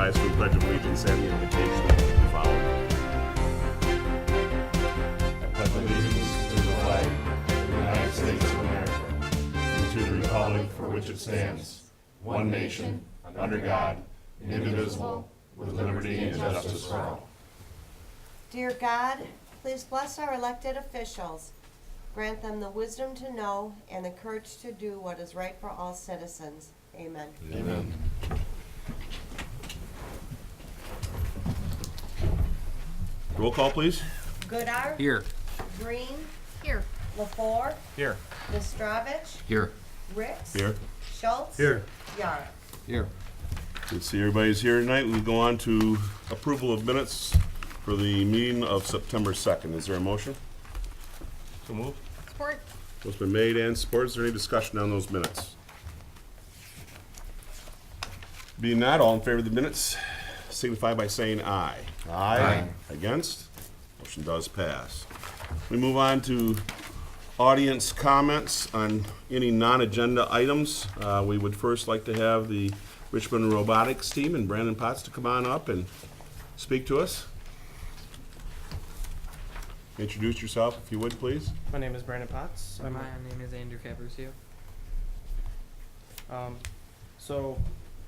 rise for the Pledge of Allegiance and the invocation to follow. I pledge allegiance to the flag of the United States of America and to the republic for which it stands, one nation, under God, indivisible, with liberty and justice for all. Dear God, please bless our elected officials. Grant them the wisdom to know and the courage to do what is right for all citizens. Amen. Amen. Roll call, please. Goodar. Here. Green. Here. Lepore. Here. Nastrovich. Here. Ricks. Here. Schultz. Here. Yara. Here. Good to see everybody's here tonight. We go on to approval of minutes for the meeting of September 2nd. Is there a motion? So move. Support. What's been made and supported. Is there any discussion on those minutes? Being not, all in favor of the minutes, signify by saying aye. Aye. Against? Motion does pass. We move on to audience comments on any non-agenda items. We would first like to have the Richmond Robotics team and Brandon Potts to come on up and speak to us. Introduce yourself, if you would, please. My name is Brandon Potts. My name is Andrew Cabrucio. So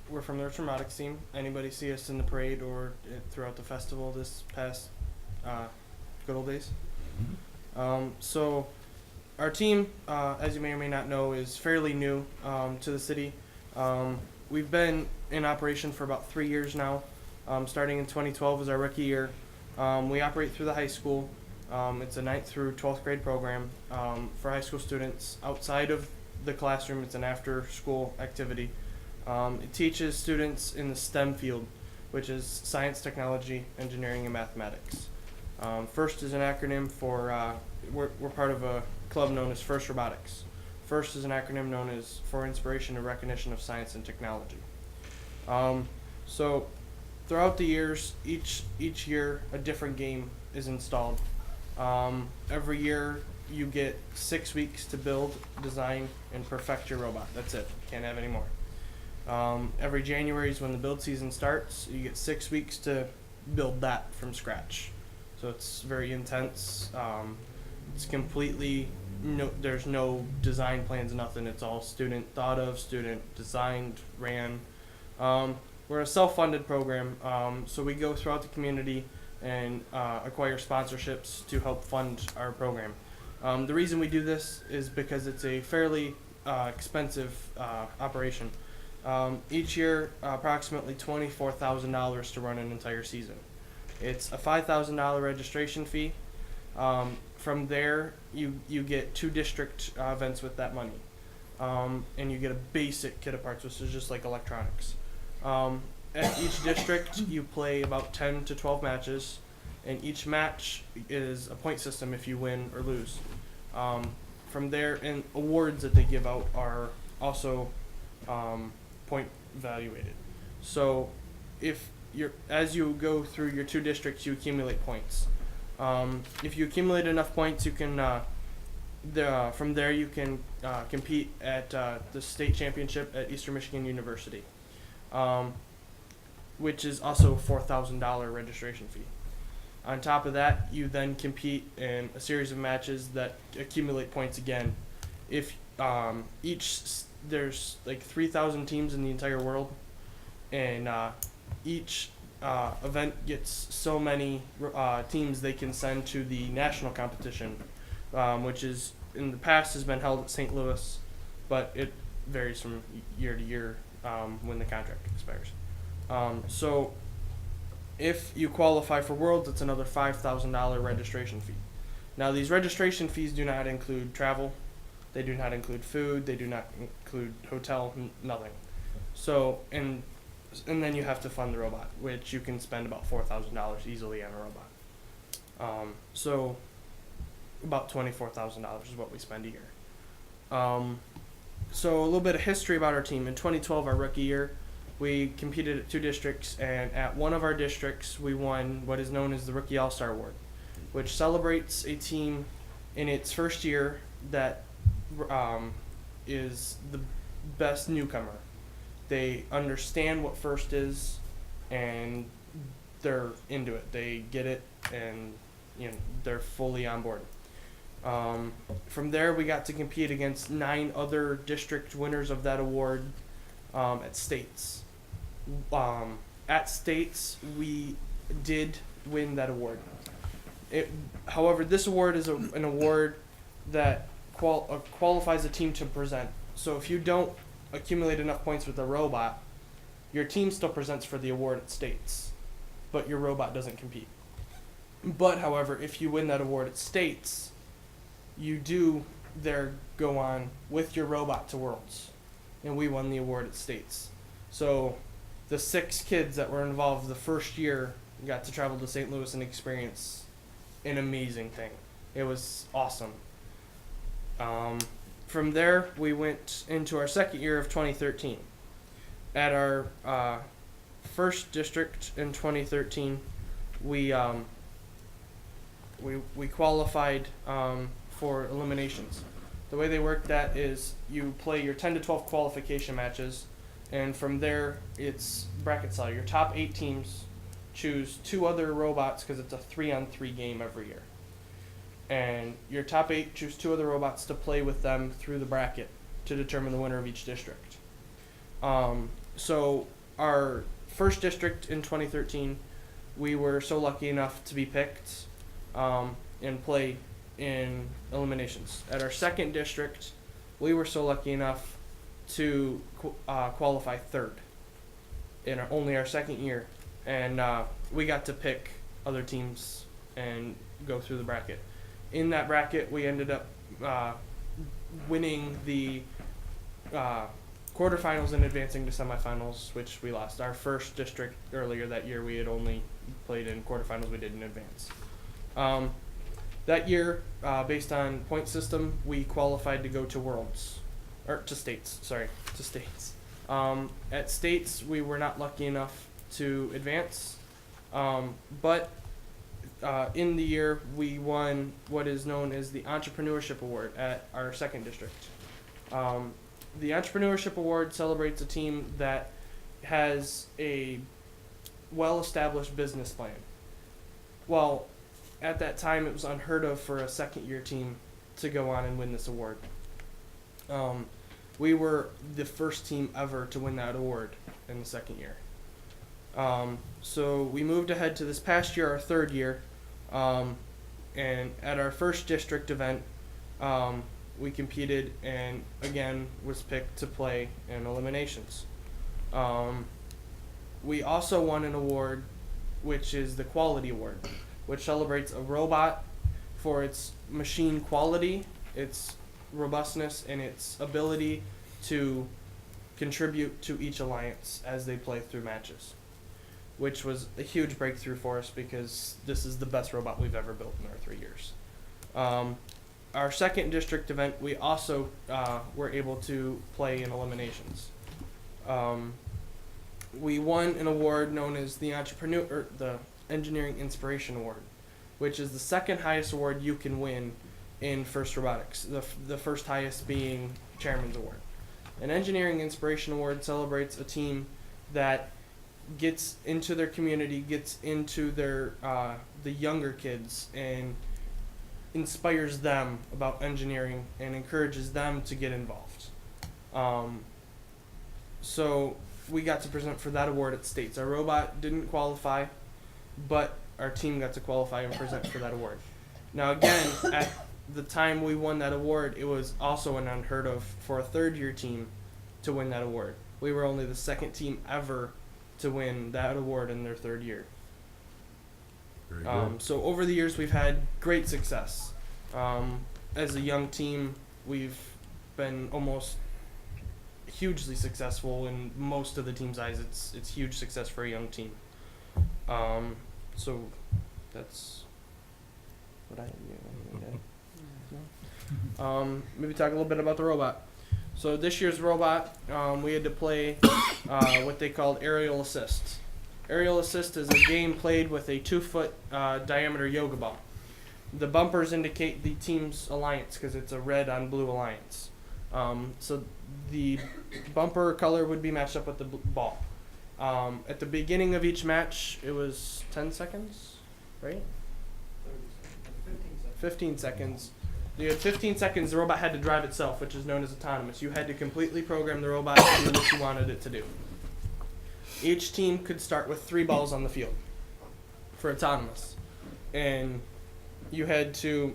we're from the Richmond Robotics team. Anybody see us in the parade or throughout the festival this past good old days? So our team, as you may or may not know, is fairly new to the city. We've been in operation for about 3 years now. Starting in 2012 was our rookie year. We operate through the high school. It's a 9th through 12th grade program for high school students. Outside of the classroom, it's an after-school activity. It teaches students in the STEM field, which is science, technology, engineering, and mathematics. FIRST is an acronym for, we're part of a club known as FIRST Robotics. FIRST is an acronym known as for Inspiration and Recognition of Science and Technology. So throughout the years, each year a different game is installed. Every year you get 6 weeks to build, design, and perfect your robot. That's it. Can't have any more. Every January is when the build season starts. You get 6 weeks to build that from scratch. So it's very intense. It's completely, there's no design plans, nothing. It's all student thought of, student designed, ran. We're a self-funded program, so we go throughout the community and acquire sponsorships to help fund our program. The reason we do this is because it's a fairly expensive operation. Each year, approximately $24,000 to run an entire season. It's a $5,000 registration fee. From there, you get 2 district events with that money. And you get a basic kit of parts, which is just like electronics. At each district, you play about 10 to 12 matches, and each match is a point system if you win or lose. From there, and awards that they give out are also point evaluated. So if as you go through your 2 districts, you accumulate points. If you accumulate enough points, you can from there you can compete at the state championship at Eastern Michigan University, which is also a $4,000 registration fee. On top of that, you then compete in a series of matches that accumulate points again. If there's like 3,000 teams in the entire world, and each event gets so many teams they can send to the national competition, which is in the past has been held at St. Louis, but it varies from year to year when the contract expires. So if you qualify for Worlds, it's another $5,000 registration fee. Now, these registration fees do not include travel. They do not include food. They do not include hotel, nothing. So, and then you have to fund the robot, which you can spend about $4,000 easily on a robot. So about $24,000 is what we spend a year. So a little bit of history about our team. In 2012, our rookie year, we competed at 2 districts, and at one of our districts, we won what is known as the Rookie All-Star Award, which celebrates a team in its first year that is the best newcomer. They understand what FIRST is. and they're into it. They get it, and they're fully on board. From there, we got to compete against 9 other district winners of that award at states. At states, we did win that award. However, this award is an award that qualifies a team to present. So if you don't accumulate enough points with the robot, your team still presents for the award at states, but your robot doesn't compete. But however, if you win that award at states, you do there go on with your robot to Worlds, and we won the award at states. So the 6 kids that were involved the first year got to travel to St. Louis and experience an amazing thing. It was awesome. From there, we went into our second year of 2013. At our first district in 2013, we qualified for eliminations. The way they work that is you play your 10 to 12 qualification matches, and from there it's bracket style. Your top 8 teams choose 2 other robots because it's a 3-on-3 game every year. And your top 8 choose 2 other robots to play with them through the bracket to determine the winner of each district. So our first district in 2013, we were so lucky enough to be picked and play in eliminations. At our second district, we were so lucky enough to qualify 3rd in only our second year, and we got to pick other teams and go through the bracket. In that bracket, we ended up winning the quarterfinals and advancing to semifinals, which we lost. Our first district earlier that year, we had only played in quarterfinals. We didn't advance. That year, based on point system, we qualified to go to Worlds, or to states. Sorry, to states. At states, we were not lucky enough to advance, but in the year, we won what is known as the Entrepreneurship Award at our second district. The Entrepreneurship Award celebrates a team that has a well-established business plan. Well, at that time, it was unheard of for a second-year team to go on and win this award. We were the first team ever to win that award in the second year. So we moved ahead to this past year, our third year, and at our first district event, we competed and again was picked to play in eliminations. We also won an award, which is the Quality Award, which celebrates a robot for its machine quality, its robustness, and its ability to contribute to each alliance as they play through matches, which was a huge breakthrough for us because this is the best robot we've ever built in our 3 years. Our second district event, we also were able to play in eliminations. We won an award known as the Engineering Inspiration Award, which is the second highest award you can win in FIRST Robotics, the first highest being Chairman's Award. An Engineering Inspiration Award celebrates a team that gets into their community, gets into their the younger kids, and inspires them about engineering and encourages them to get involved. So we got to present for that award at states. Our robot didn't qualify, but our team got to qualify and present for that award. Now again, at the time we won that award, it was also an unheard of for a third-year team to win that award. We were only the second team ever to win that award in their third year. Very good. So over the years, we've had great success. As a young team, we've been almost hugely successful in most of the team's eyes. It's huge success for a young team. So that's what I maybe talk a little bit about the robot. So this year's robot, we had to play what they called aerial assist. Aerial assist is a game played with a 2-foot diameter yoga ball. The bumpers indicate the team's alliance because it's a red on blue alliance. So the bumper color would be matched up with the ball. At the beginning of each match, it was 10 seconds, right? 15 seconds. You had 15 seconds, the robot had to drive itself, which is known as autonomous. You had to completely program the robot to do what you wanted it to do. Each team could start with 3 balls on the field for autonomous. And you had to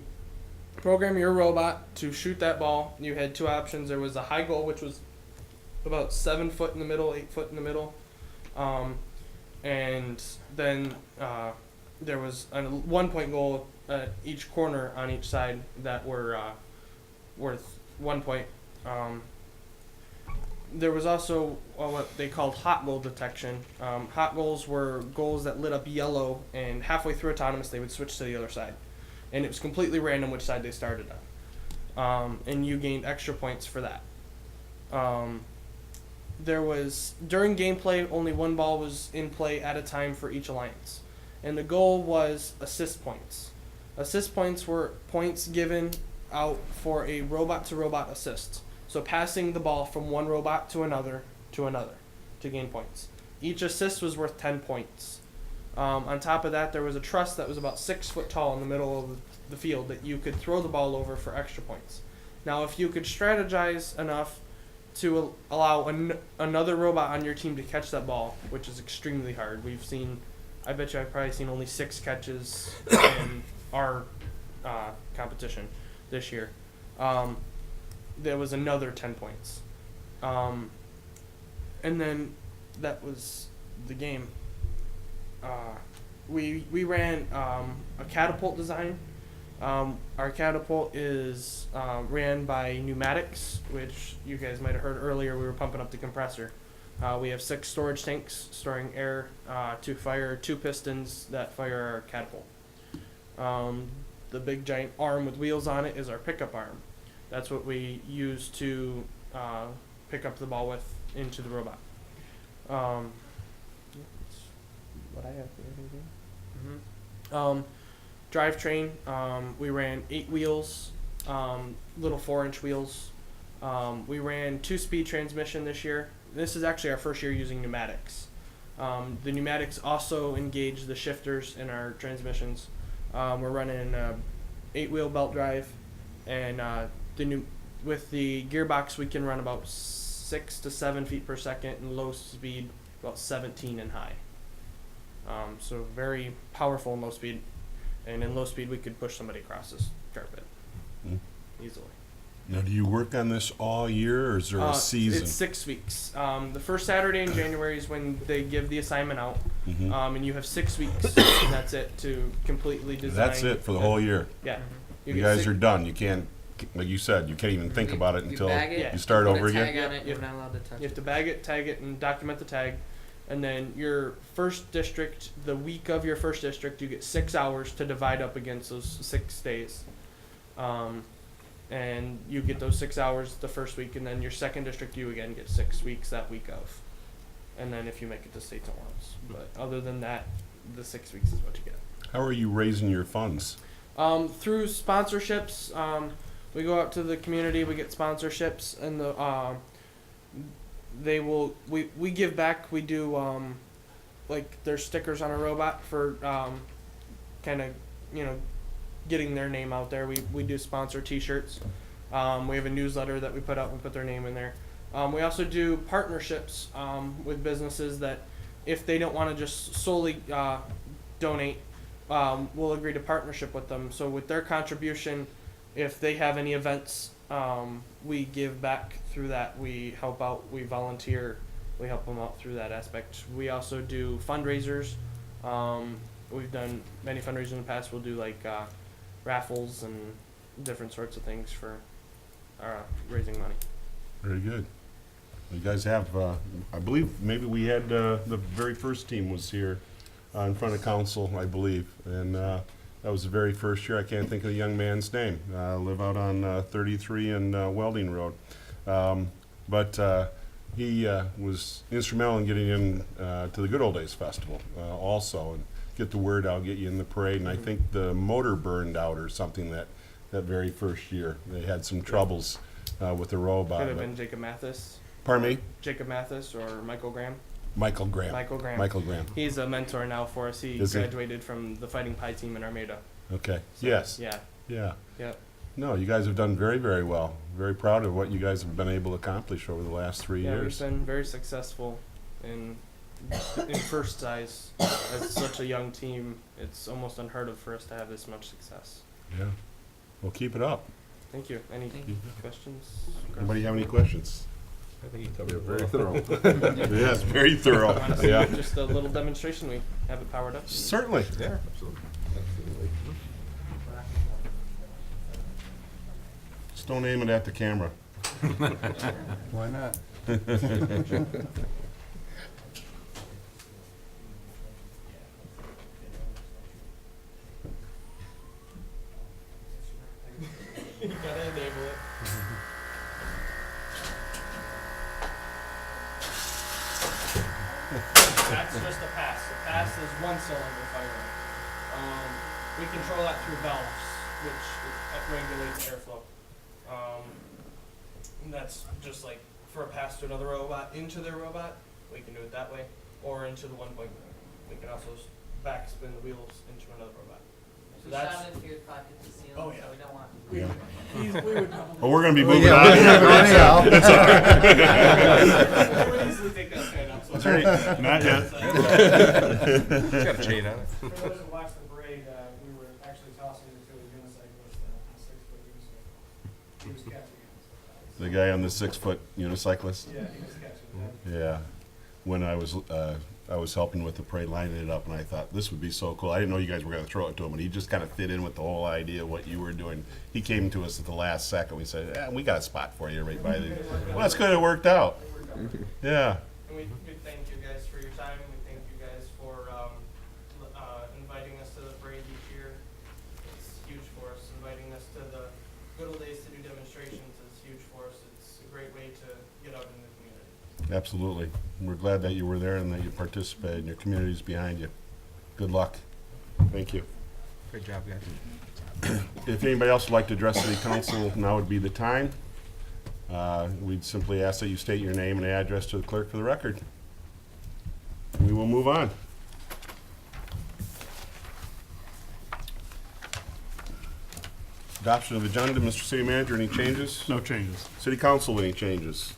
program your robot to shoot that ball. You had 2 options. There was a high goal, which was about 7 foot in the middle, 8 foot in the middle. And then there was a 1-point goal at each corner on each side that were worth 1 point. There was also what they called hot goal detection. Hot goals were goals that lit up yellow, and halfway through autonomous they would switch to the other side. And it was completely random which side they started on. And you gained extra points for that. There was, during gameplay, only 1 ball was in play at a time for each alliance. And the goal was assist points. Assist points were points given out for a robot-to-robot assist. So passing the ball from one robot to another to gain points. Each assist was worth 10 points. On top of that, there was a truss that was about 6 foot tall in the middle of the field that you could throw the ball over for extra points. Now, if you could strategize enough to allow another robot on your team to catch that ball, which is extremely hard. I bet you I've probably seen only 6 catches in our competition this year. There was another 10 points. And then that was the game. We ran a catapult design. Our catapult is ran by pneumatics, which you guys might have heard earlier. We were pumping up the compressor. We have 6 storage tanks storing air to fire 2 pistons that fire our catapult. The big giant arm with wheels on it is our pickup arm. That's what we use to pick up the ball with into the robot. That's what I have here. Drivetrain, we ran 8 wheels, little 4-inch wheels. We ran 2-speed transmission this year. This is actually our first year using pneumatics. The pneumatics also engage the shifters in our transmissions. We're running 8-wheel belt drive, and with the gearbox we can run about 6 to 7 feet per second, and low speed about 17 and high. So very powerful in low speed, and in low speed we could push somebody across this carpet easily. Now, do you work on this all year, or is there a season? It's 6 weeks. The first Saturday in January is when they give the assignment out, and you have 6 weeks, and that's it to completely design. That's it for the whole year. Yeah. You guys are done. You can't, like you said, you can't even think about it until bag it, you start over put a again. tag on it, you're not allowed to touch You have to bag it, tag it, and document the tag. And then your first district, the week of your first district, you get 6 hours to divide up against those 6 days. And you get those 6 hours the first week, and then your second district, you again get 6 weeks that week of. And then if you make it to states at once. But other than that, the 6 weeks is what you get. How are you raising your funds? Through sponsorships, we go out to the community, we get sponsorships, and we give back. We do like there's stickers on a robot for kind of getting their name out there. We do sponsor T-shirts. We have a newsletter that we put out and put their name in there. We also do partnerships with businesses that if they don't want to just solely donate, we'll agree to partnership with them. So with their contribution, if they have any events, we give back through that. We help out, we volunteer, we help them out through that aspect. We also do fundraisers. We've done many fundraisers in the past. We'll do like raffles and different sorts of things for raising money. Very good. You guys have, I believe, maybe we had the very first team was here in front of council, I believe, and that was the very first year. I can't think of the young man's name. Live out on 33 and Welding Road, but he was instrumental in getting in to the Good Old Days Festival also, and get the word out, get you in the parade. And I think the motor burned out or something that very first year. They had some troubles with the robot. Could have been Jacob Mathis. Pardon me? Jacob Mathis or Michael Graham. Michael Graham. Michael Graham. Michael Graham. He's a mentor now for us. He Is he? graduated from the Fighting Pie team in Armada. Okay. So, Yes. Yeah. Yeah. Yep. No, you guys have done very, very well. Very proud of what you guys have been able to accomplish over the last 3 Yeah, years. we've been very successful in first size. As such a young team, it's almost unheard of for us to have this much success. Yeah. Well, keep it up. Thank you. Any Thank you. questions? Anybody have any questions? I think you covered You're it very well. thorough. Yes, very thorough. Honestly, Yeah. just a little demonstration. We have it powered up. Certainly. Yeah, absolutely. Absolutely. Just don't aim it at the camera. Why not? You gotta enable it. That's just a pass. The pass is one cylinder firing. We control that through valves, which regulates airflow. And that's just like for a pass to another robot into their robot, we can do it that way, or into the 1.0. We can also backspin the wheels into another robot. So that's. into your pocket to seal, Oh, yeah. so we don't want. Yeah. We would probably. Well, we're going to be moving on here. That's all right. I would easily take that fan out. So That's right. Not yet. It's got a chain on it. For those who watched the parade, we were actually tossing it to a unicyclist, a 6-foot unicycle. He was catching it. The guy on the 6-foot unicyclist. Yeah, he was catching it. Yeah. When I was helping with the parade, lining it up, and I thought this would be so cool. I didn't know you guys were going to throw it to him, but he just kind of fit in with the whole idea of what you were doing. He came to us at the last second. We said, "Yeah, we got a spot for you right by the." Well, that's good. It worked out. Yeah. And we thank you guys for your time. We thank you guys for inviting us to the parade each year. It's huge for us. Inviting us to the good old days to do demonstrations is huge for us. It's a great way to get out in the community. Absolutely. We're glad that you were there and that you participated and your community's behind you. Good luck. Thank you. Great job, guys. If anybody else would like to address City Council, now would be the time. We'd simply ask that you state your name and address to the clerk for the record. We will move on. Adoption of agenda, Mr. City Manager, any changes? No changes. City Council, any changes?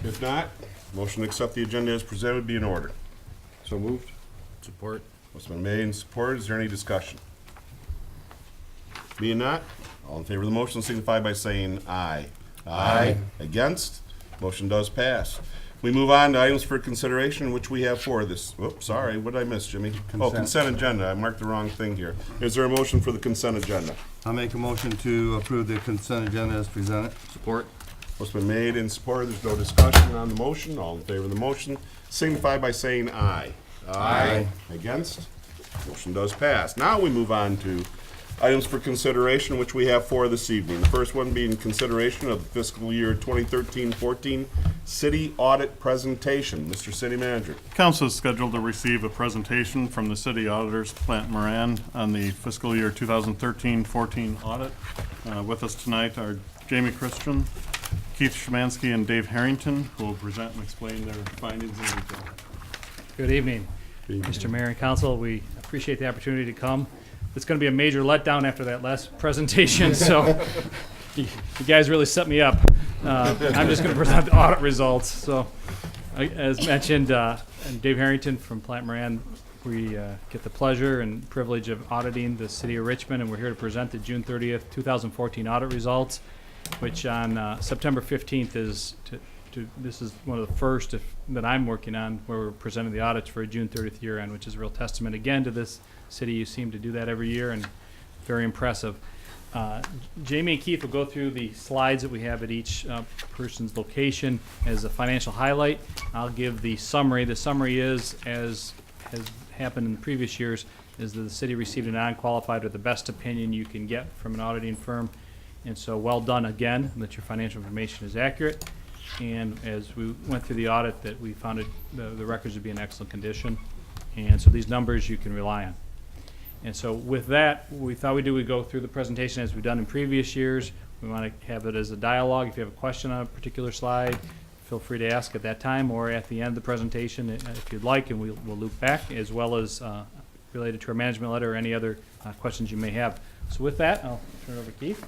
If not, motion to accept the agenda as presented would be in order. So moved. Support. What's been made and supported, is there any discussion? Being not, all in favor of the motion signify by saying aye. Aye. Against? Motion does pass. We move on to items for consideration, which we have for this. Oops, sorry, what did I miss, Jimmy? Oh, consent agenda. I marked the wrong thing here. Is there a motion for the consent agenda? I'll make a motion to approve the consent agenda as presented. Support. What's been made and supported, there's no discussion on the motion. All in favor of the motion signify by saying aye. Aye. Against? Motion does pass. Now we move on to items for consideration, which we have for this evening. The first one being consideration of the fiscal year 2013-14 city audit presentation. Mr. City Manager. Council is scheduled to receive a presentation from the city auditors, Plant Moran, on the fiscal year 2013-14 audit. With us tonight are Jamie Christian, Keith Szymanski, and Dave Harrington, who will present and explain their findings in detail. Good evening, Mr. Mayor and Council. We appreciate the opportunity to come. It's going to be a major letdown after that last presentation, so you guys really set me up. I'm just going to present the audit results. So, as mentioned, and Dave Harrington from Plant Moran, we get the pleasure and privilege of auditing the city of Richmond, and we're here to present the June 30th, 2014 audit results, which on September 15th is this is one of the first that I'm working on where we're presenting the audits for a June 30th year end, which is a real testament again to this city. You seem to do that every year, and very impressive. Jamie and Keith will go through the slides that we have at each person's location as a financial highlight. I'll give the summary. The summary is, as has happened in previous years, is that the city received a non-qualified or the best opinion you can get from an auditing firm. And so well done again, that your financial information is accurate. And as we went through the audit, that we found it, the records would be in excellent condition. And so these numbers you can rely on. And so with that, we thought we'd go through the presentation as we've done in previous years. We want to have it as a dialogue. If you have a question on a particular slide, feel free to ask at that time or at the end of the presentation if you'd like, and we'll loop back, as well as related to our management letter or any other questions you may have. So with that, I'll turn it over to Keith.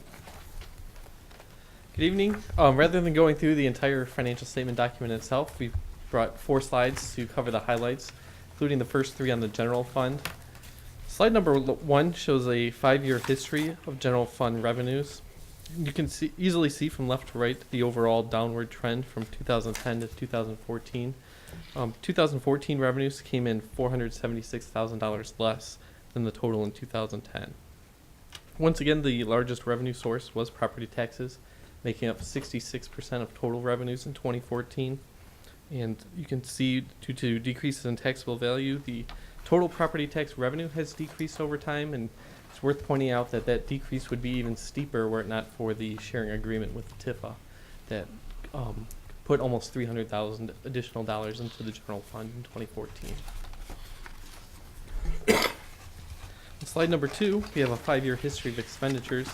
Good evening. Rather than going through the entire financial statement document itself, we've brought 4 slides to cover the highlights, including the first 3 on the general fund. Slide number 1 shows a 5-year history of general fund revenues. You can easily see from left to right the overall downward trend from 2010 to 2014. 2014 revenues came in $476,000 less than the total in 2010. Once again, the largest revenue source was property taxes, making up 66% of total revenues in 2014. And you can see, due to decreases in taxable value, the total property tax revenue has decreased over time, and it's worth pointing out that that decrease would be even steeper were it not for the sharing agreement with the TIFA that put almost $300,000 additional dollars into the general fund in 2014. On slide number 2, we have a 5-year history of expenditures.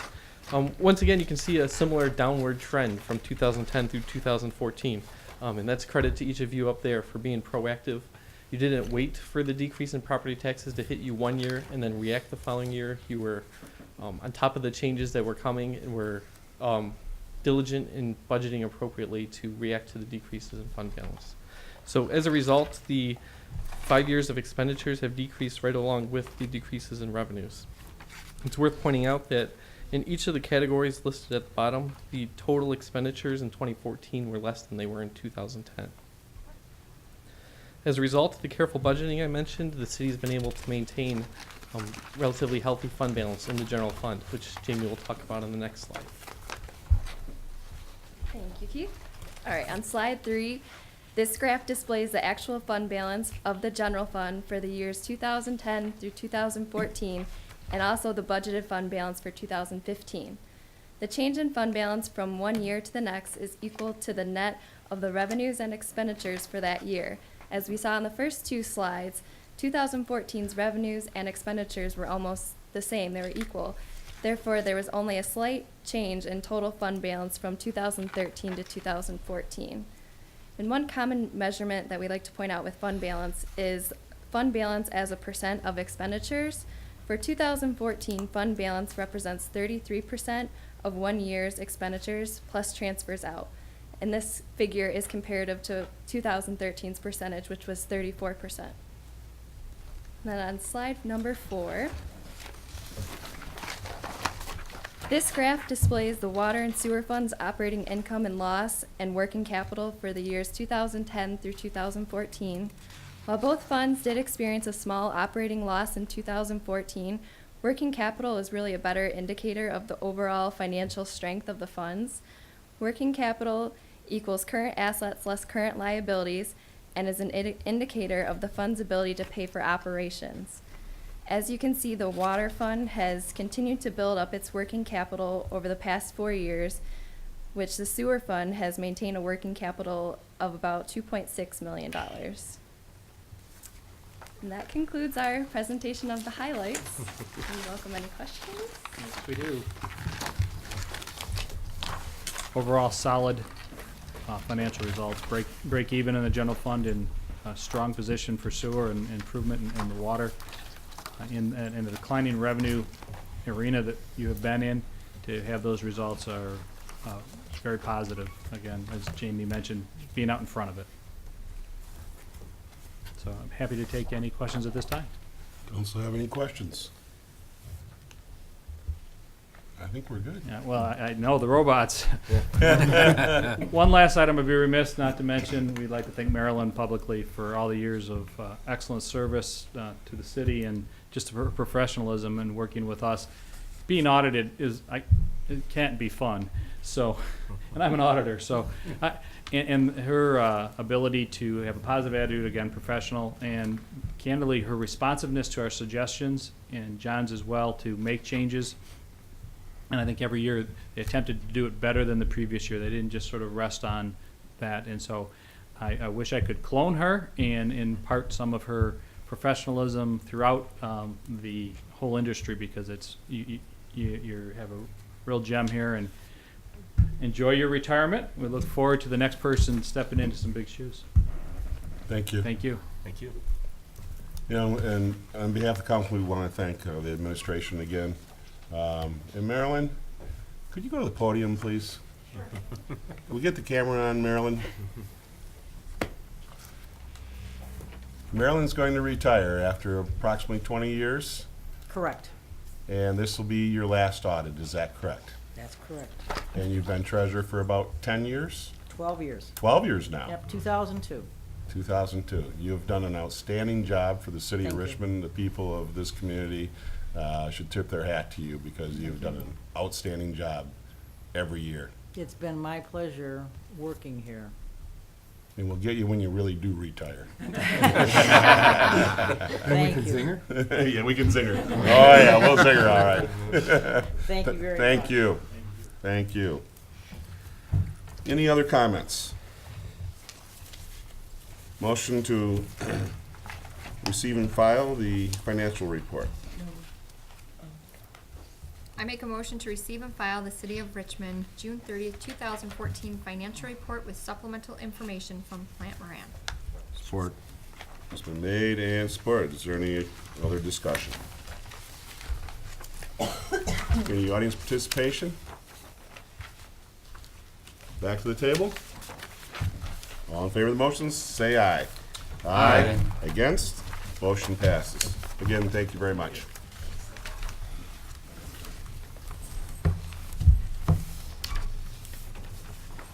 Once again, you can see a similar downward trend from 2010 through 2014. And that's credit to each of you up there for being proactive. You didn't wait for the decrease in property taxes to hit you one year and then react the following year. You were on top of the changes that were coming and were diligent in budgeting appropriately to react to the decreases in fund balance. So as a result, the 5 years of expenditures have decreased right along with the decreases in revenues. It's worth pointing out that in each of the categories listed at the bottom, the total expenditures in 2014 were less than they were in 2010. As a result of the careful budgeting I mentioned, the city's been able to maintain relatively healthy fund balance in the general fund, which Jamie will talk about on the next slide. Thank you, Keith. All right, on slide 3, this graph displays the actual fund balance of the general fund for the years 2010 through 2014, and also the budgeted fund balance for 2015. The change in fund balance from one year to the next is equal to the net of the revenues and expenditures for that year. As we saw in the first 2 slides, 2014's revenues and expenditures were almost the same, they were equal. Therefore, there was only a slight change in total fund balance from 2013 to 2014. And one common measurement that we like to point out with fund balance is fund balance as a percent of expenditures. For 2014, fund balance represents 33% of 1 year's expenditures plus transfers out. And this figure is comparative to 2013's percentage, which was 34%. And then on slide number 4, this graph displays the water and sewer funds operating income and loss and working capital for the years 2010 through 2014. While both funds did experience a small operating loss in 2014, working capital is really a better indicator of the overall financial strength of the funds. Working capital equals current assets less current liabilities and is an indicator of the fund's ability to pay for operations. As you can see, the water fund has continued to build up its working capital over the past 4 years, which the sewer fund has maintained a working capital of about $2.6 million. And that concludes our presentation of the highlights. We welcome any questions. Yes, we do. Overall, solid financial results. Break even in the general fund, and a strong position for sewer and improvement in the water. In the declining revenue arena that you have been in, to have those results are very positive. Again, as Jamie mentioned, being out in front of it. So I'm happy to take any questions at this time. Council have any questions? I think we're good. Yeah, well, I know the robots. One last item I'd be remiss not to mention, we'd like to thank Marilyn publicly for all the years of excellent service to the city and just her professionalism in working with us. Being audited it can't be fun. So, and I'm an auditor, so, and her ability to have a positive attitude, again, professional, and candidly, her responsiveness to our suggestions, and John's as well, to make changes. And I think every year they attempted to do it better than the previous year. They didn't just sort of rest on that. And so I wish I could clone her and impart some of her professionalism throughout the whole industry, because it's you have a real gem here, and enjoy your retirement. We look forward to the next person stepping into some big shoes. Thank you. Thank you. Thank you. You know, and on behalf of the council, we want to thank the administration again. And Marilyn, could you go to the podium, please? Can we get the camera on, Marilyn? Marilyn's going to retire after approximately 20 years, Correct. and this will be your last audit. Is that correct? That's correct. And you've been treasurer for about 10 years? 12 years. 12 years now? Yep, 2002. 2002. You have done an outstanding job for the city of Thank you. Richmond. The people of this community should tip their hat to you because you've done an outstanding job every year. It's been my pleasure working here. And we'll get you when you really do retire. Thank you. Singer? Yeah, we can sing her. Oh, yeah, we'll sing her, all right. Thank you very much. Thank you. Thank you. Any other comments? Motion to receive and file the financial report. I make a motion to receive and file the City of Richmond June 30th, 2014 financial report with supplemental information from Plant Moran. Support. It's been made and supported. Is there any other discussion? Any audience participation? Back to the table? All in favor of the motions, say aye. Aye. Against? Motion passes. Again, thank you very much.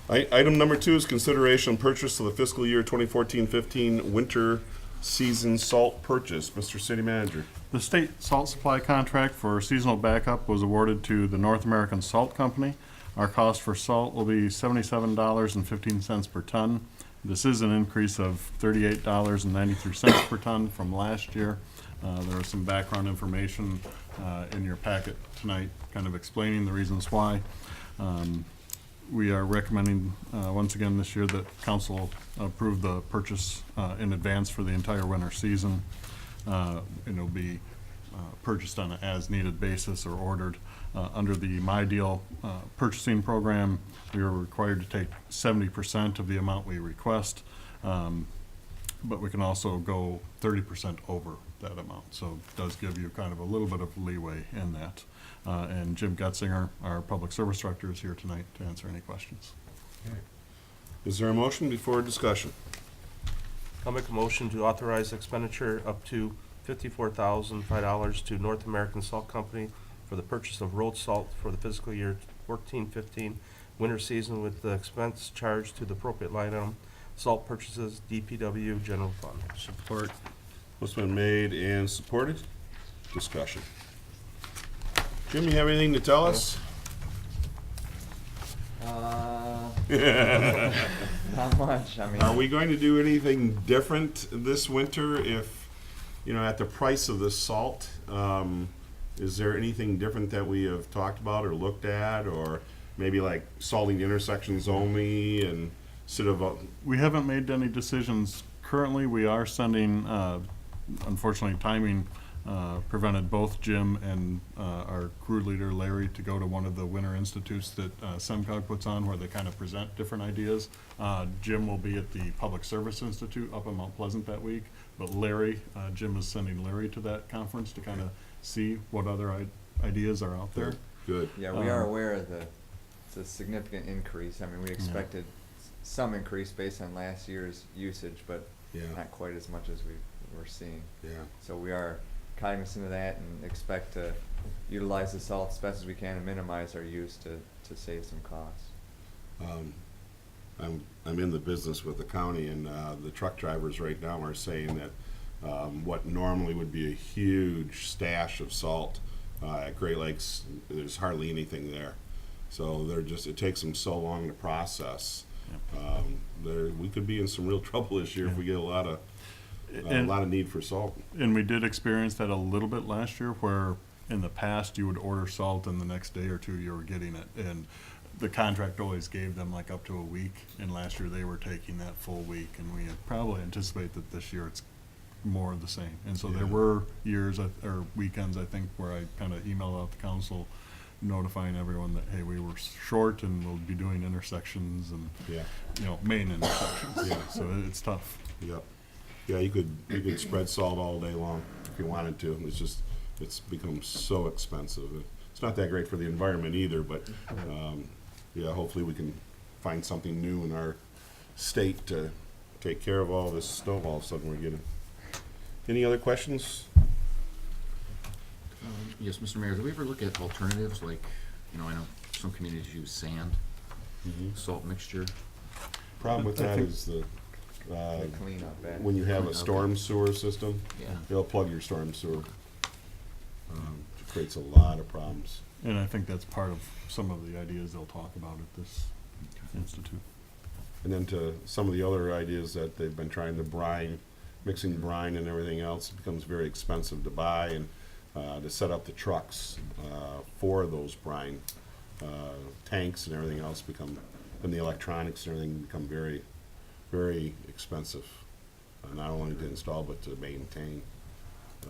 Item number 2 is consideration and purchase of the fiscal year 2014-15 winter season salt purchase. Mr. City Manager. The state salt supply contract for seasonal backup was awarded to the North American Salt Company. Our cost for salt will be $77.15 per ton. This is an increase of $38.93 per ton from last year. There was some background information in your packet tonight kind of explaining the reasons why. We are recommending, once again this year, that council approve the purchase in advance for the entire winter season. And it'll be purchased on an as-needed basis or ordered. Under the My Deal purchasing program, we are required to take 70% of the amount we request, but we can also go 30% over that amount. So it does give you kind of a little bit of leeway in that. And Jim Getzinger, our Public Service Director, is here tonight to answer any questions. Is there a motion before discussion? I'll make a motion to authorize expenditure up to $54,005 to North American Salt Company for the purchase of road salt for the fiscal year 14-15 winter season with the expense charged to the appropriate line item, salt purchases, DPW, general fund. Support. What's been made and supported? Discussion. Jim, you have anything to tell us? Not much. I mean, Are we going to do anything different this winter if, you know, at the price of the salt? Is there anything different that we have talked about or looked at, or maybe like salting intersections only and instead of We haven't made any decisions. Currently, we are sending, unfortunately, timing prevented both Jim and our crew leader, Larry, to go to one of the winter institutes that SEMCOG puts on where they kind of present different ideas. Jim will be at the Public Service Institute up in Mount Pleasant that week, but Larry, Jim is sending Larry to that conference to kind of see what other ideas are out there. Good. yeah, we are aware of it's a significant increase. I mean, we expected some increase based on last year's usage, but Yeah. not quite as much as we were seeing. Yeah. So we are cognizant of that and expect to utilize the salt as best as we can and minimize our use to save some costs. I'm in the business with the county, and the truck drivers right now are saying that what normally would be a huge stash of salt at Great Lakes, there's hardly anything there. So it takes them so long to process. We could be in some real trouble this year if we get a lot of need for salt. And we did experience that a little bit last year where in the past you would order salt and the next day or two you were getting it. And the contract always gave them like up to a week, and last year they were taking that full week, and we had probably anticipate that this year it's more of the same. And so there were years or weekends, I think, where I kind of emailed out the council notifying everyone that, hey, we were short and we'll be doing intersections and, Yeah, main intersections. Yeah. So it's tough. yep. Yeah, you could spread salt all day long if you wanted to. It's become so expensive. It's not that great for the environment either, but, yeah, hopefully we can find something new in our state to take care of all this snow all of a sudden we're getting. Any other questions? Yes, Mr. Mayor, do we ever look at alternatives, like, I know some communities use sand, salt mixture? Problem with that is the, Clean up that. when you have a Okay. storm sewer system, Yeah. they'll plug your storm sewer. It creates a lot of problems. And I think that's part of some of the ideas they'll talk about at this institute. And then to some of the other ideas that they've been trying to mixing brine and everything else, it becomes very expensive to buy and to set up the trucks for those brine tanks and everything else and the electronics and everything become very, very expensive, not only to install but to maintain. So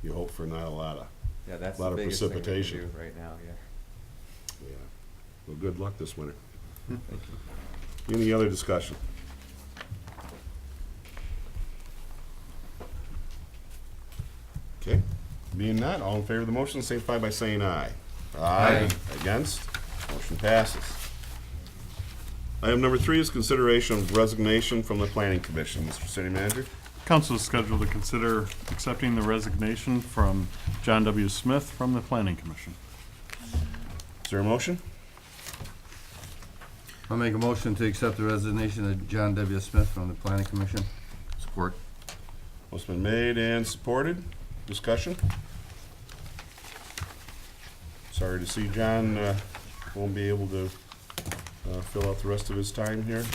you hope for not a lot of Yeah, that's lot the of biggest thing we can precipitation. do right now, yeah. Yeah. Well, good luck this winter. Thank you. Any other discussion? Okay, being not, all in favor of the motion, signify by saying aye. Aye. Against? Motion passes. Item number 3 is consideration of resignation from the Planning Commission. Mr. City Manager? Council is scheduled to consider accepting the resignation from John W. Smith from the Planning Commission. Is there a motion? I'll make a motion to accept the resignation of John W. Smith from the Planning Commission. Support. Motion been made and supported. Discussion? Sorry to see John won't be able to fill out the rest of his time here.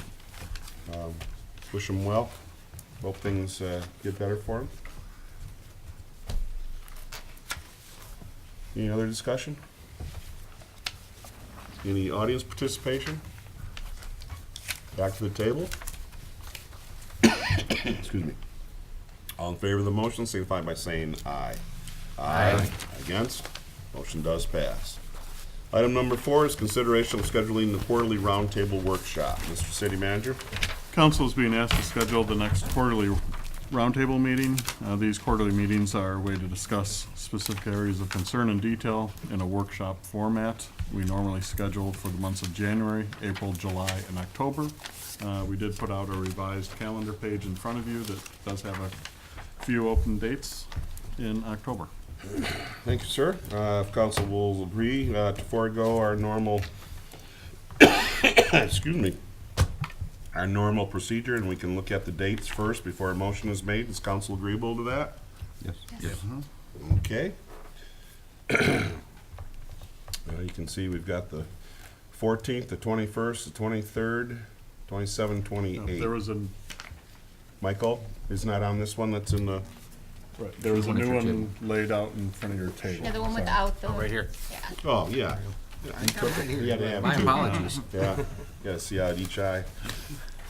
Wish him well. Hope things get better for him. Any other discussion? Any audience participation? Back to the table. Excuse me. All in favor of the motion, signify by saying aye. Aye. Against? Motion does pass. Item number 4 is consideration of scheduling the quarterly roundtable workshop. Mr. City Manager? Council is being asked to schedule the next quarterly roundtable meeting. These quarterly meetings are a way to discuss specific areas of concern and detail in a workshop format. We normally schedule for the months of January, April, July, and October. We did put out a revised calendar page in front of you that does have a few open dates in October. Thank you, sir. If council will agree to forego our normal, excuse me, our normal procedure, and we can look at the dates first before a motion is made. Is council agreeable to that? Yes. Yes. Okay. You can see we've got the 14th, the 21st, the 23rd, 27, 28. There was a, Michael is not on this one that's in the, right, there was a new one laid out in front of your table. Yeah, the one Sorry. without the. Right here. Yeah. oh, yeah. You gotta have My two. apologies. Yeah, gotta see out each eye.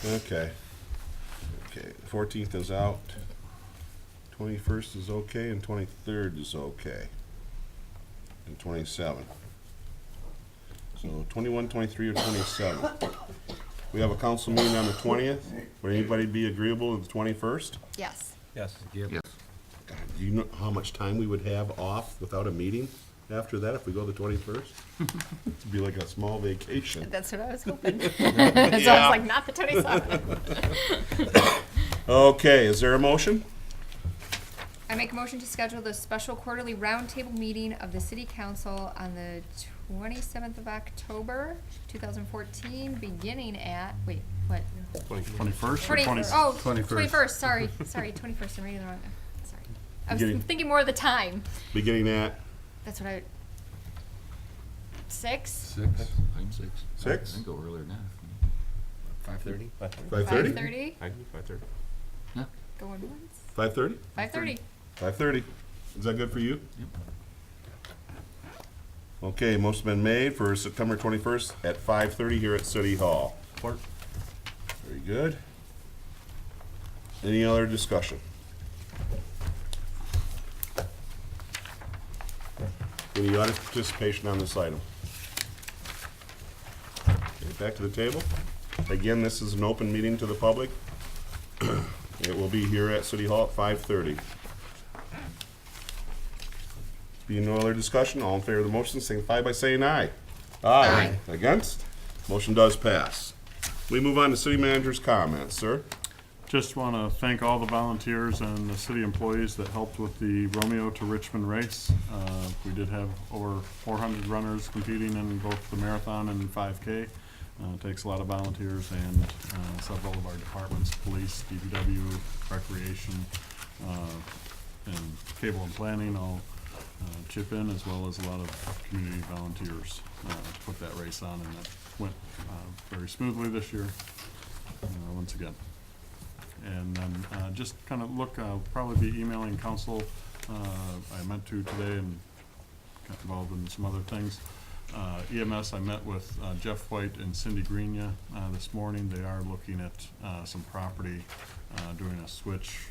Okay. Okay, 14th is out. 21st is okay, and 23rd is okay. And 27. So 21, 23, or 27. We have a council meeting on the 20th. Would anybody be agreeable to the 21st? Yes. Yes. Yes. God, do you know how much time we would have off without a meeting after that if we go the 21st? It'd be like a small vacation. That's what I was hoping. So I was like, not the 27th. Okay, is there a motion? I make a motion to schedule the special quarterly roundtable meeting of the city council on the 27th of October, 2014, beginning at, wait, what? 21st or 20, 20th? oh, 21st. 21st, sorry, 21st, I'm reading the wrong, sorry. I was Beginning- thinking more of the time. Beginning at That's what I, 6? 6. I'm 6. 6? I can go earlier than that. 5:30? 5:30? 5:30? I can do 5:30. Yeah. Going once? 5:30? 5:30. 5:30. Is that good for you? Yep. Okay, motion been made for September 21st at 5:30 here at City Hall. Support. Very good. Any other discussion? Any audience participation on this item? Okay, back to the table. Again, this is an open meeting to the public. It will be here at City Hall at 5:30. Being no other discussion, all in favor of the motion, signify by saying aye. Aye. Against? Motion does pass. We move on to city manager's comments, sir. Just want to thank all the volunteers and the city employees that helped with the Romeo to Richmond race. We did have over 400 runners competing in both the marathon and 5K. It takes a lot of volunteers and several of our departments, police, DPW, recreation, and cable and planning all chip in, as well as a lot of community volunteers to put that race on, and that went very smoothly this year, once again. And then just kind of look, I'll probably be emailing council. I meant to today and got involved in some other things. EMS, I met with Jeff White and Cindy Greenya this morning. They are looking at some property, doing a switch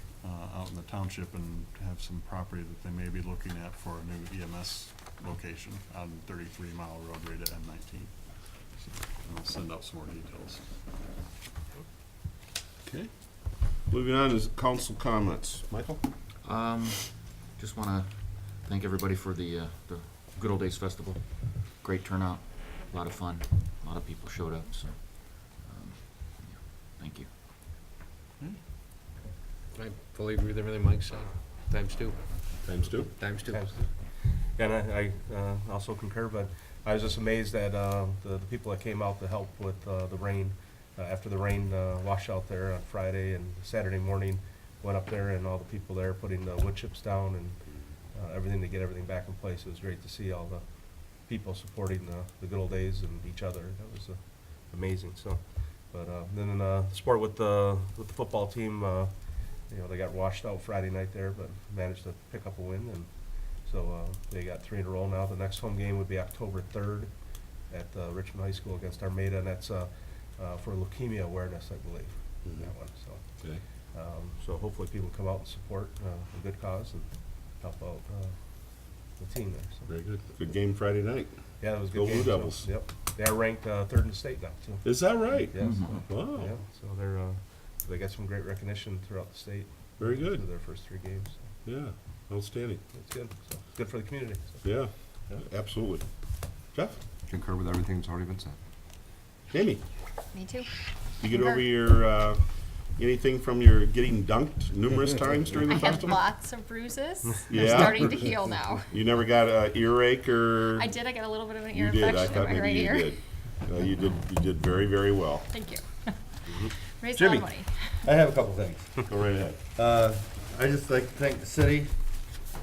out in the township, and have some property that they may be looking at for a new EMS location on 33 Mile Road right at M19. So I'll send out some more details. Okay. Moving on is council comments. Michael? Just want to thank everybody for the Good Old Days Festival. Great turnout, a lot of fun, a lot of people showed up, so, yeah, thank you. I fully agree with everything Mike said. Times two. Times two? Times two. And I also concur, but I was just amazed at the people that came out to help with the rain. After the rain washed out there on Friday and Saturday morning, went up there and all the people there putting the wood chips down and everything to get everything back in place. It was great to see all the people supporting the good old days and each other. That was amazing. So, but then the sport with the football team, you know, they got washed out Friday night there, but managed to pick up a win, and so they got 3 in a row now. The next home game would be October 3rd at Richmond High School against Armada, and that's for leukemia awareness, I believe, that one. So, Okay. So hopefully people come out and support a good cause and help out the team there. So. Very good. Good game Friday night. Yeah, it was a good Go game. Blue So, Devils. yep, they are ranked 3rd in the state now too. Is that right? Yes. Wow. Yeah, so they got some great recognition throughout the state. Very good. For their first 3 games. So Yeah, outstanding. it's good. So it's good for the community. So. Yeah, Yeah. absolutely. Jeff? Concur with everything that's already been said. Jamie? Me too. You get over your, anything from your getting dunked numerous times during the I had festival? lots of bruises. They're Yeah? starting to heal now. You never got an earache or? I got a little bit of an You ear did, I infection in thought my right maybe you ear. did. You did very, very well. Thank you. Raised a Jimmy. lot of money. I have a couple things. Go right ahead. I just like to thank the city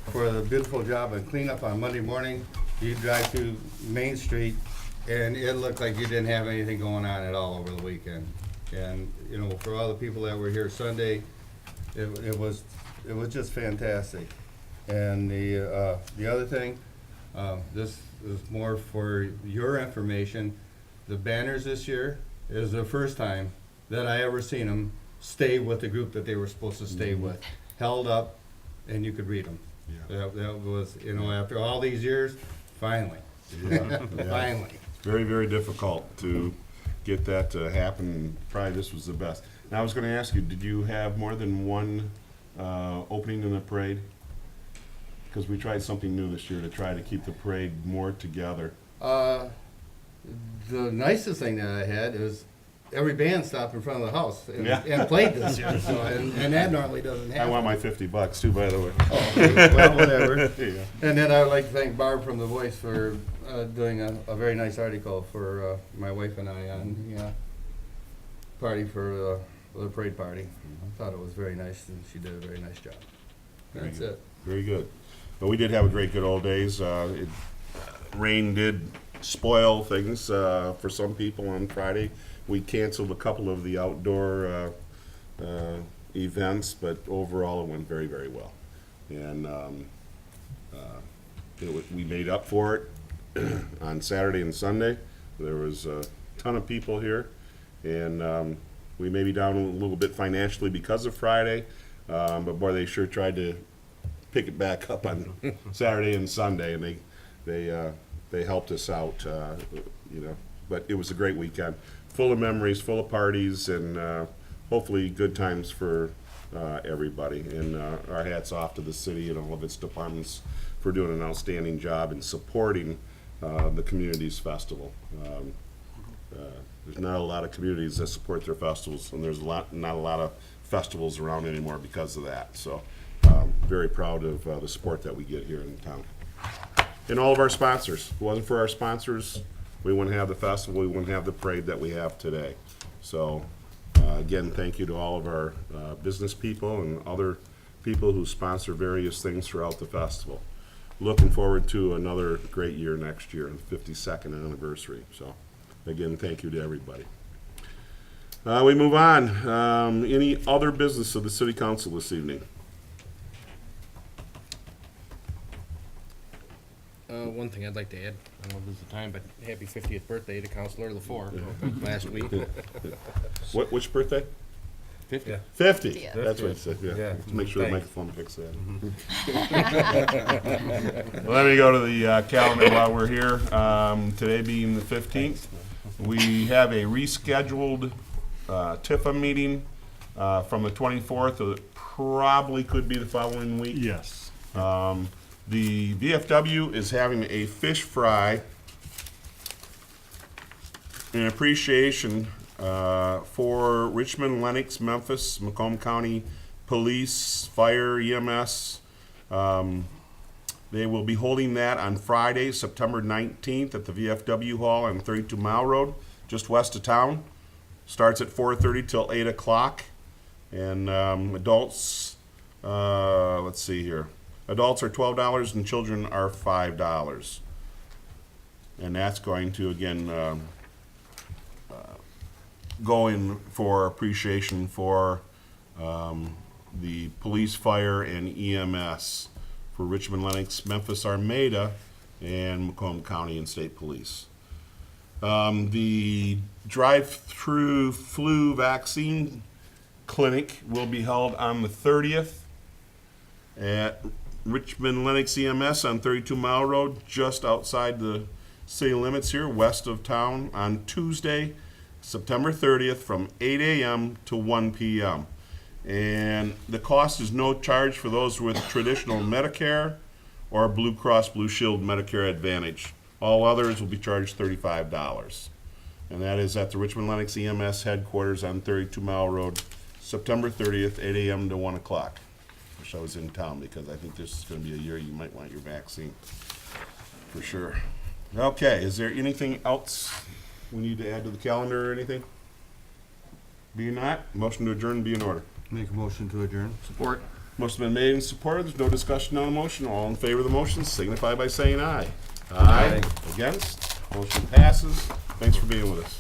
for the beautiful job of cleanup on Monday morning. You drive through Main Street and it looked like you didn't have anything going on at all over the weekend. And, you know, for all the people that were here Sunday, it was just fantastic. And the other thing, this is more for your information. The banners this year is the first time that I ever seen them stay with the group that they were supposed to stay with. Held up, and you could read them. Yeah. That was, you know, after all these years, finally. Yeah. Finally. Very, very difficult to get that to happen. Probably this was the best. Now, I was gonna ask you, did you have more than one opening in the parade? Because we tried something new this year to try to keep the parade more together. The nicest thing that I had is every band stopped in front of the house and, Yeah. and played this year. So, and that normally doesn't happen. I want my $50 too, by the way. Oh, okay. Well, whatever. Yeah. And then I would like to thank Barb from The Voice for doing a very nice article for my wife and I on the party for the parade party. I thought it was very nice, and she did a very nice job. Very That's good. it. Very good. But we did have a great good old days. Rain did spoil things for some people on Friday. We canceled a couple of the outdoor events, but overall it went very, very well. And we made up for it on Saturday and Sunday. There was a ton of people here, and we may be down a little bit financially because of Friday, but boy, they sure tried to pick it back up on Saturday and Sunday, and they helped us out, you know. But it was a great weekend, full of memories, full of parties, and hopefully good times for everybody. And our hats off to the city and all of its departments for doing an outstanding job in supporting the community's festival. There's not a lot of communities that support their festivals, and there's not a lot of festivals around anymore because of that. So very proud of the support that we get here in town. And all of our sponsors. If it wasn't for our sponsors, we wouldn't have the festival, we wouldn't have the parade that we have today. So again, thank you to all of our business people and other people who sponsor various things throughout the festival. Looking forward to another great year next year, the 52nd anniversary. So again, thank you to everybody. We move on. Any other business of the city council this evening? One thing I'd like to add, I don't know if this is the time, but happy 50th birthday to Councilor LaFour last week. Which birthday? 50. 50. Yeah. That's what it said, yeah. Yeah. Make sure the Thanks. microphone picks that. Well, let me go to the calendar while we're here. Today being the 15th, we have a rescheduled TIFA meeting from the 24th. It probably could be the following week. Yes. The VFW is having a fish fry in appreciation for Richmond, Lenox, Memphis, Macomb County Police, Fire, EMS. They will be holding that on Friday, September 19th at the VFW Hall on 32 Mile Road, just west of town. Starts at 4:30 till 8 o'clock. And adults, let's see here. Adults are $12 and children are $5. And that's going to, again, going for appreciation for the police, fire, and EMS for Richmond, Lenox, Memphis, Armada, and Macomb County and State Police. The drive-through flu vaccine clinic will be held on the 30th at Richmond Lenox EMS on 32 Mile Road, just outside the city limits here, west of town, on Tuesday, September 30th from 8 a.m. to 1 p.m. And the cost is no charge for those with traditional Medicare or Blue Cross Blue Shield Medicare Advantage. All others will be charged $35. And that is at the Richmond Lenox EMS headquarters on 32 Mile Road, September 30th, 8 a.m. to 1 o'clock. Wish I was in town because I think this is going to be a year you might want your vaccine for sure. Okay, is there anything else we need to add to the calendar or anything? Being not, motion to adjourn be in order. Make a motion to adjourn. Support. Motion been made and supported. There's no discussion on the motion. All in favor of the motion signify by saying aye. Aye. Against? Motion passes. Thanks for being with us.